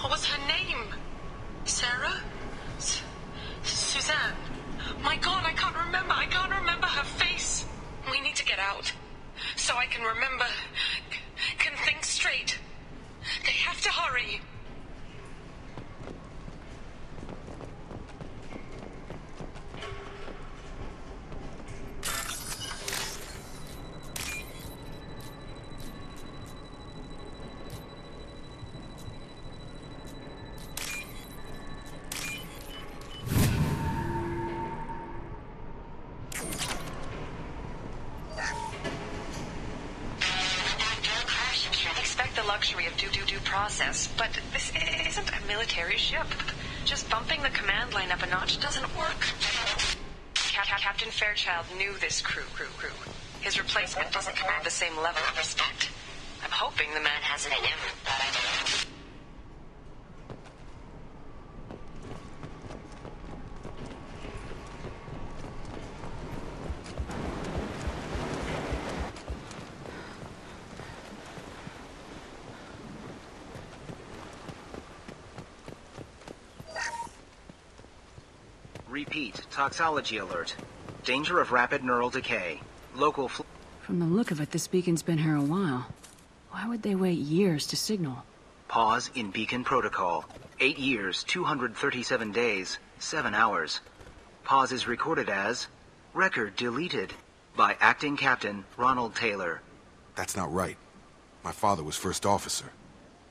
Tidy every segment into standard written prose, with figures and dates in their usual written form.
What was her name? Sarah? Suzanne? My God, I can't remember. I can't remember her face. We need to get out. So I can remember. Can think straight. They have to hurry. Luxury of due process, but this isn't a military ship. Just bumping the command line up a notch doesn't work. Captain Fairchild knew this crew. His replacement doesn't command the same level of respect. I'm hoping the man has it in him, but I don't know. Repeat, toxology alert. Danger of rapid neural decay. Local From the look of it, this beacon's been here a while. Why would they wait years to signal? Pause in beacon protocol. 8 years, 237 days, 7 hours. Pause is recorded as record deleted by Acting Captain Ronald Taylor. That's not right. My father was first officer.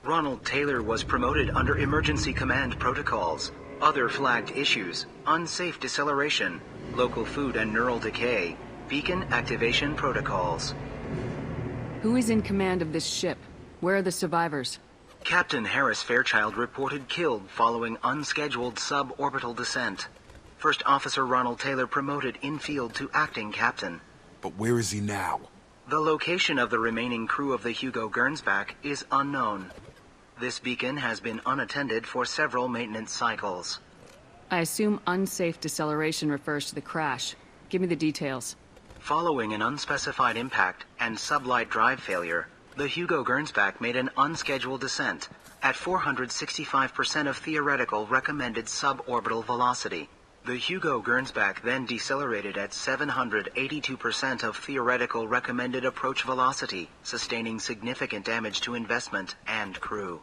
Ronald Taylor was promoted under emergency command protocols. Other flagged issues: unsafe deceleration, local food and neural decay, beacon activation protocols. Who is in command of this ship? Where are the survivors? Captain Harris Fairchild reported killed following unscheduled suborbital descent. First Officer Ronald Taylor promoted in-field to acting captain. But where is he now? The location of the remaining crew of the Hugo Gernsback is unknown. This beacon has been unattended for several maintenance cycles. I assume unsafe deceleration refers to the crash. Give me the details. Following an unspecified impact and sublight drive failure, the Hugo Gernsback made an unscheduled descent at 465% of theoretical recommended suborbital velocity. The Hugo Gernsback then decelerated at 782% of theoretical recommended approach velocity, sustaining significant damage to investment and crew.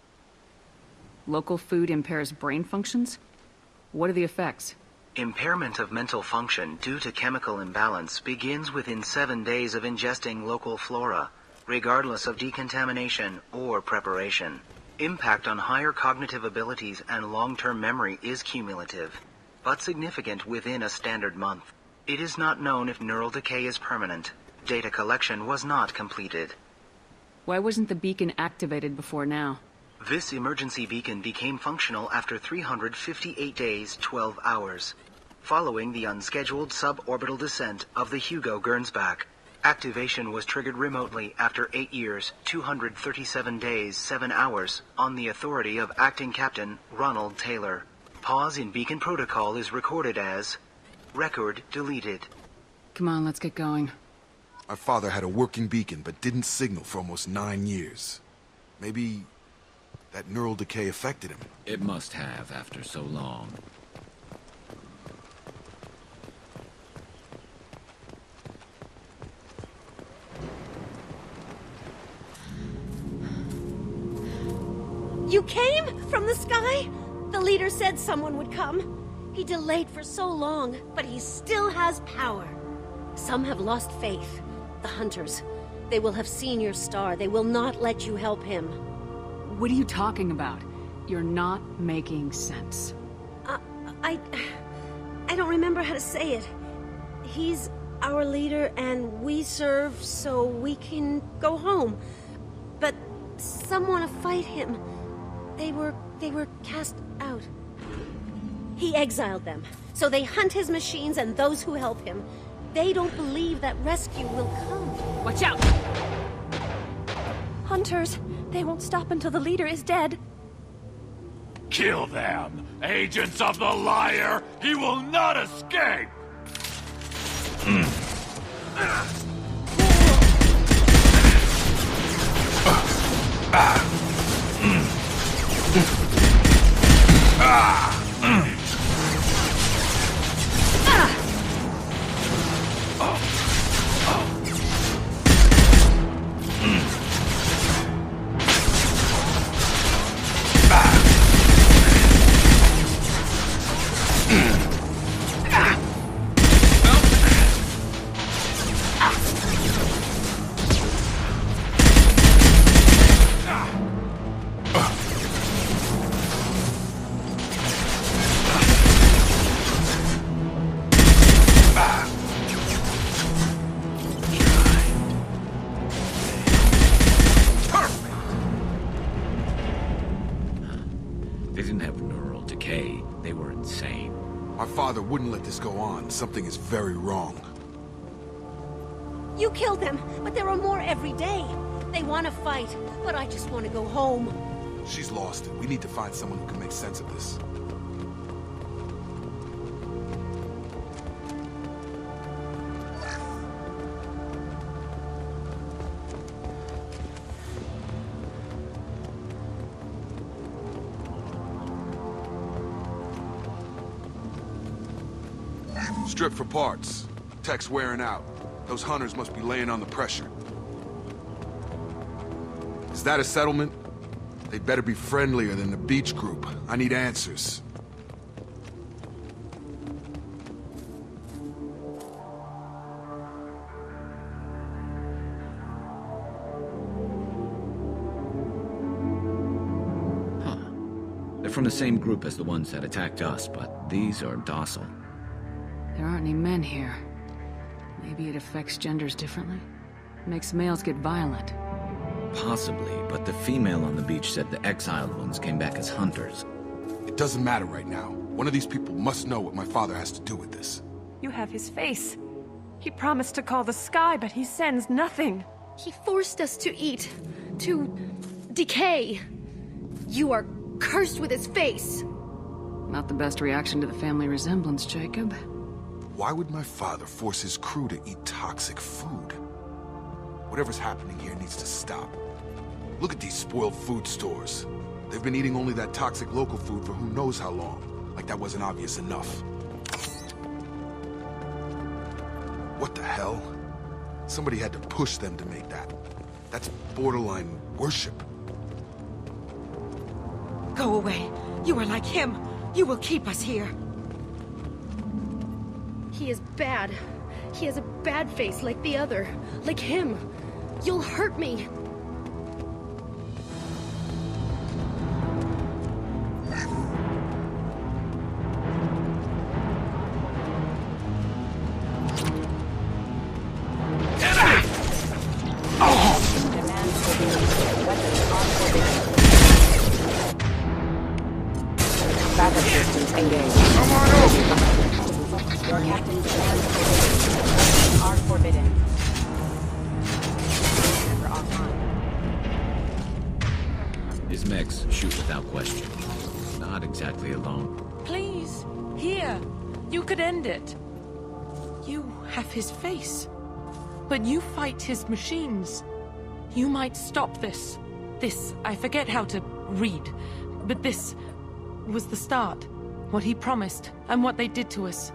Local food impairs brain functions? What are the effects? Impairment of mental function due to chemical imbalance begins within 7 days of ingesting local flora, regardless of decontamination or preparation. Impact on higher cognitive abilities and long-term memory is cumulative, but significant within a standard month. It is not known if neural decay is permanent. Data collection was not completed. Why wasn't the beacon activated before now? This emergency beacon became functional after 358 days, 12 hours, following the unscheduled suborbital descent of the Hugo Gernsback. Activation was triggered remotely after 8 years, 237 days, 7 hours, on the authority of Acting Captain Ronald Taylor. Pause in beacon protocol is recorded as record deleted. Come on, let's get going. My father had a working beacon, but didn't signal for almost 9 years. Maybe that neural decay affected him. It must have after so long. You came from the sky? The leader said someone would come. He delayed for so long, but he still has power. Some have lost faith. The hunters. They will have seen your star. They will not let you help him. What are you talking about? You're not making sense. I don't remember how to say it. He's our leader and we serve so we can go home. But some want to fight him. They were cast out. He exiled them, so they hunt his machines and those who help him. They don't believe that rescue will come. Watch out! Hunters, they won't stop until the leader is dead. Kill them! Agents of the liar! He will not escape! father wouldn't let this go on. Something is very wrong. You killed them, but there are more every day. They want to fight, but I just want to go home. She's lost it. We need to find someone who can make sense of this. Strip for parts. Tech's wearing out. Those hunters must be laying on the pressure. Is that a settlement? They'd better be friendlier than the beach group. I need answers. They're from the same group as the ones that attacked us, but these are docile. There aren't any men here. Maybe it affects genders differently? Makes males get violent. Possibly, but the female on the beach said the exiled ones came back as hunters. It doesn't matter right now. One of these people must know what my father has to do with this. You have his face. He promised to call the sky, but he sends nothing. He forced us to eat, to decay. You are cursed with his face. Not the best reaction to the family resemblance, Jacob. Why would my father force his crew to eat toxic food? Whatever's happening here needs to stop. Look at these spoiled food stores. They've been eating only that toxic local food for who knows how long. Like that wasn't obvious enough. What the hell? Somebody had to push them to make that. That's borderline worship. Go away. You are like him. You will keep us here. He is bad. He has a bad face like the other. Like him. You'll hurt me. Backup systems engaged. Come on over! Your captain's commands are forbidden. Never offline. His mechs shoot without question. Not exactly alone. Please, here. You could end it. You have his face. But you fight his machines. You might stop this. This, I forget how to read. But this was the start. What he promised, and what they did to us.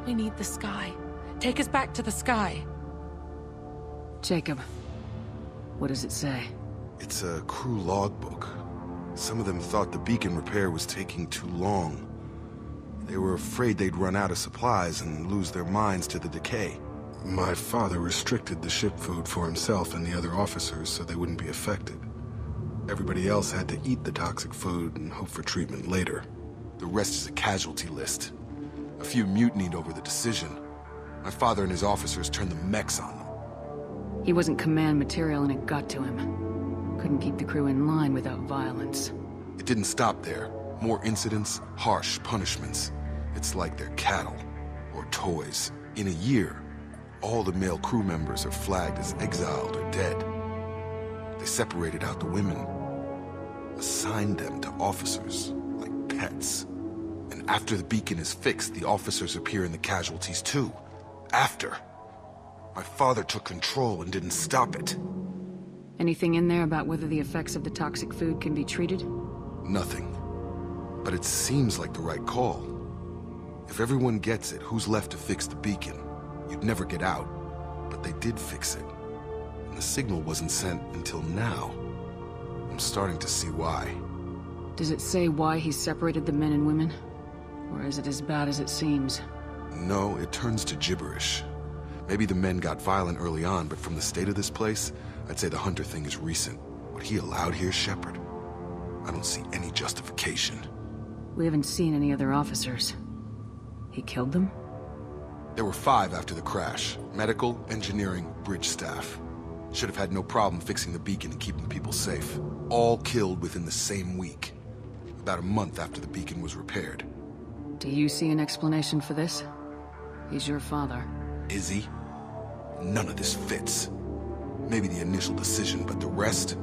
We need the sky. Take us back to the sky. Jacob, what does it say? It's a crew logbook. Some of them thought the beacon repair was taking too long. They were afraid they'd run out of supplies and lose their minds to the decay. My father restricted the ship food for himself and the other officers so they wouldn't be affected. Everybody else had to eat the toxic food and hope for treatment later. The rest is a casualty list. A few mutinied over the decision. My father and his officers turned the mechs on them. He wasn't command material and it got to him. Couldn't keep the crew in line without violence. It didn't stop there. More incidents, harsh punishments. It's like they're cattle, or toys. In a year, all the male crew members are flagged as exiled or dead. They separated out the women, assigned them to officers, like pets. And after the beacon is fixed, the officers appear in the casualties too. After. My father took control and didn't stop it. Anything in there about whether the effects of the toxic food can be treated? Nothing. But it seems like the right call. If everyone gets it, who's left to fix the beacon? You'd never get out. But they did fix it. And the signal wasn't sent until now. I'm starting to see why. Does it say why he separated the men and women? Or is it as bad as it seems? No, it turns to gibberish. Maybe the men got violent early on, but from the state of this place, I'd say the Hunter thing is recent. What he allowed here, Shepard? I don't see any justification. We haven't seen any other officers. He killed them? There were 5 after the crash. Medical, engineering, bridge staff. Should have had no problem fixing the beacon and keeping people safe. All killed within the same week. About a month after the beacon was repaired. Do you see an explanation for this? He's your father. Is he? None of this fits. Maybe the initial decision, but the rest?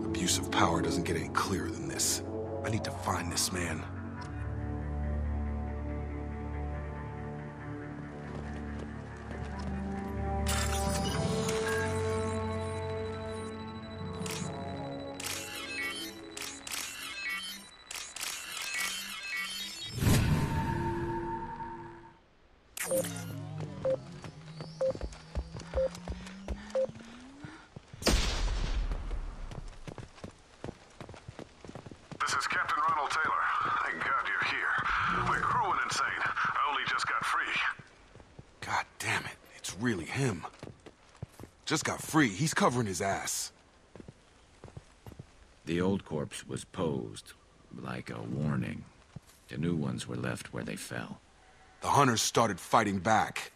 Abuse of power doesn't get any clearer than this. I need to find this man. This is Captain Ronald Taylor. Thank God you're here. We're crewing insane. I only just got free. God damn it, it's really him. Just got free, he's covering his ass. The old corpse was posed like a warning. The new ones were left where they fell. The hunters started fighting back.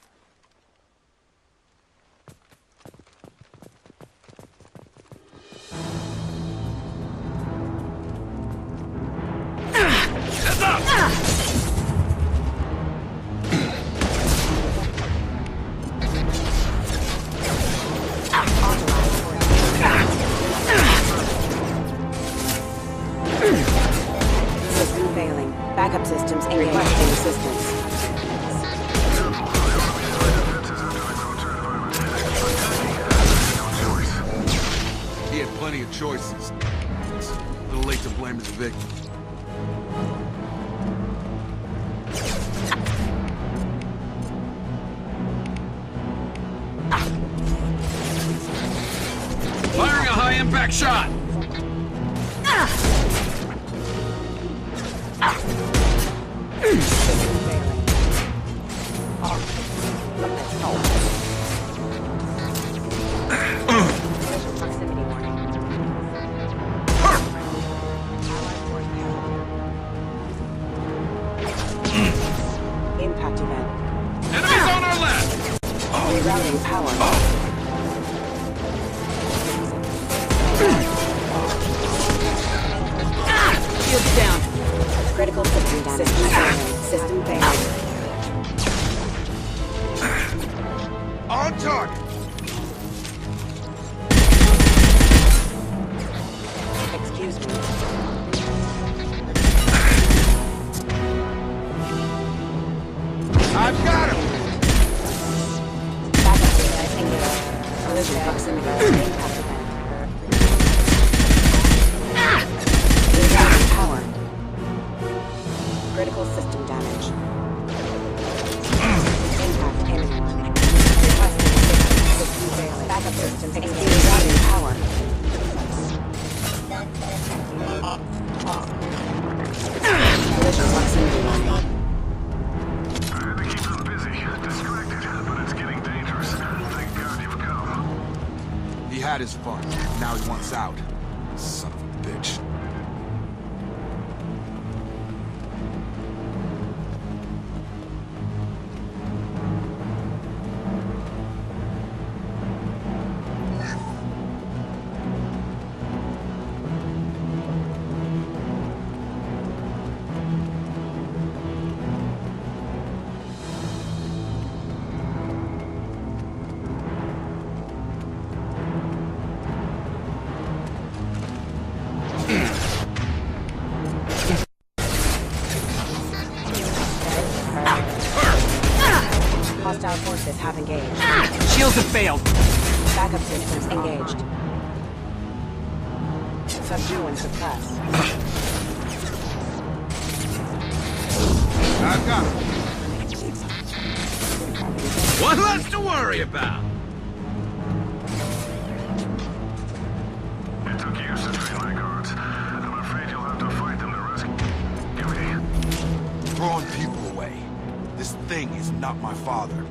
System failing. Backup systems requesting assistance. He had plenty of choices. It's a little late to blame his victim. Firing a high-impact shot! System failing. Collision proximity warning. Impact event. Enemies on our left! Rerouting power. Shields down. Critical system damage. System failing. On target! Excuse me. I've got him! Backup systems engaged. Collision proximity. Impact event. Rerouting power. Critical system damage. Impact imminent. Requesting assistance. System failing. Backup systems engaged. Rerouting power. Collision proximity warning. I had to keep them busy, distracted, but it's getting dangerous. Thank God you've come. He had his fun. Now he wants out. Son of a bitch. Hostile forces have engaged. Shields have failed. Backup systems engaged. Subdue and suppress. I've got him. One less to worry about! It took years to train my guards. I'm afraid you'll have to fight them to rescue me. Throwing people away. This thing is not my father.